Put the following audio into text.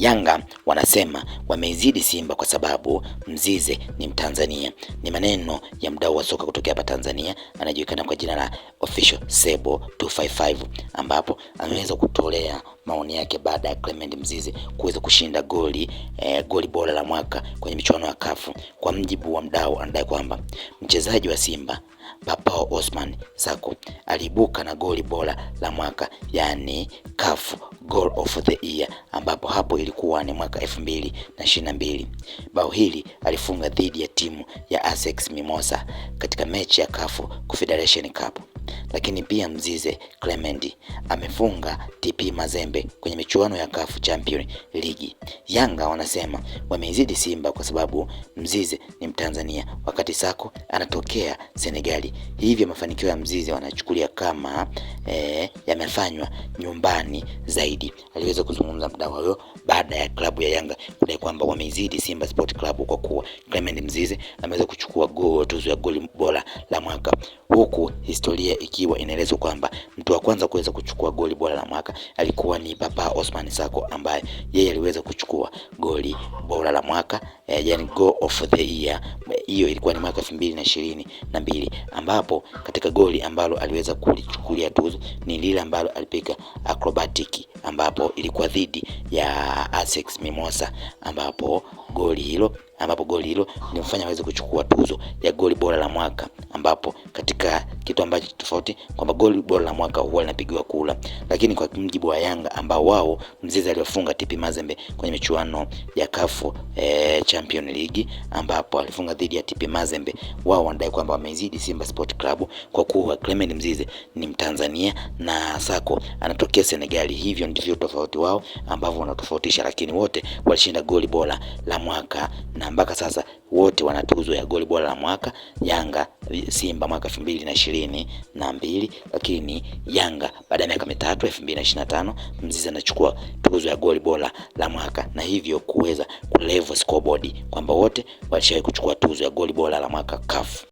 Yanga wanasema wameizidi Simba kwa sababu Mzize ni Mtanzania. Ni maneno ya mdau wa soka kutokea hapa Tanzania anajulikana kwa jina la Official Sebo 255, ambapo ameweza kutolea maoni yake baada ya Clement Mzize kuweza kushinda goli bora la mwaka kwenye michuano ya CAF. Kwa mjibu wa mdau, anadai kwamba mchezaji wa Simba Papao Osman Sako aliibuka na goli bora la mwaka, yani CAF Goal of the Year, ambapo hapo ilikuwa ni mwaka 2022. Bao hili alifunga dhidi ya timu ya ASEC Mimosa katika mechi ya CAF Confederation Cup. Lakini pia Mzize Clement amefunga TP Mazembe kwenye michuano ya CAF Champions League. Yanga wanasema wameizidi Simba kwa sababu Mzize ni Mtanzania wakati Sako anatokea Senegali. Hivyo mafanikio ya Mzize wanachukulia kama yamefanywa nyumbani zaidi. Aliweza kuzungumza mdau huyo baada ya klabu ya Yanga kudai kwamba wameizidi Simba Sport Club kwa kuwa Clement Mzize ameweza kuchukua tuzo ya goli bora la mwaka, huku historia ikiwa inaelezwa kwamba mtu wa kwanza kuweza kuchukua goli bora la mwaka alikuwa ni Papao Osman Sako, ambaye yeye aliweza kuchukua goli bora la mwaka yani Goal of the Year. Hiyo ilikuwa ni mwaka 2022, ambapo katika goli ambalo aliweza kulichukulia tuzo ni lile ambalo alipiga acrobatic, ambapo ilikuwa dhidi ya ASEC Mimosa, ambapo goli hilo limfanya aweze kuchukua tuzo ya goli bora la mwaka, ambapo katika kitu ambacho tofauti kwamba goli bora la mwaka huwa linapigiwa kula. Lakini kwa mjibu wa Yanga ambao wao Mzize aliyofunga TP Mazembe kwenye michuano ya CAF Champions League, ambapo alifunga dhidi ya TP Mazembe, wao wanadai kwamba wamezidi Simba Sport Club kwa kuwa Clement Mzize ni Mtanzania na Sako anatokea Senegali. Hivyo ndivyo tofauti wao ambavyo wanatofautisha, lakini wote walishinda goli bora la mwaka na mpaka sasa wote wana tuzo ya goli bora la mwaka. Yanga Simba mwaka 2022, lakini Yanga baada ya miaka mitatu 2025 Mzize anachukua tuzo ya goli bora la mwaka, na hivyo kuweza kulevel scoreboard kwamba wote walishawahi kuchukua tuzo ya goli bora la mwaka CAF.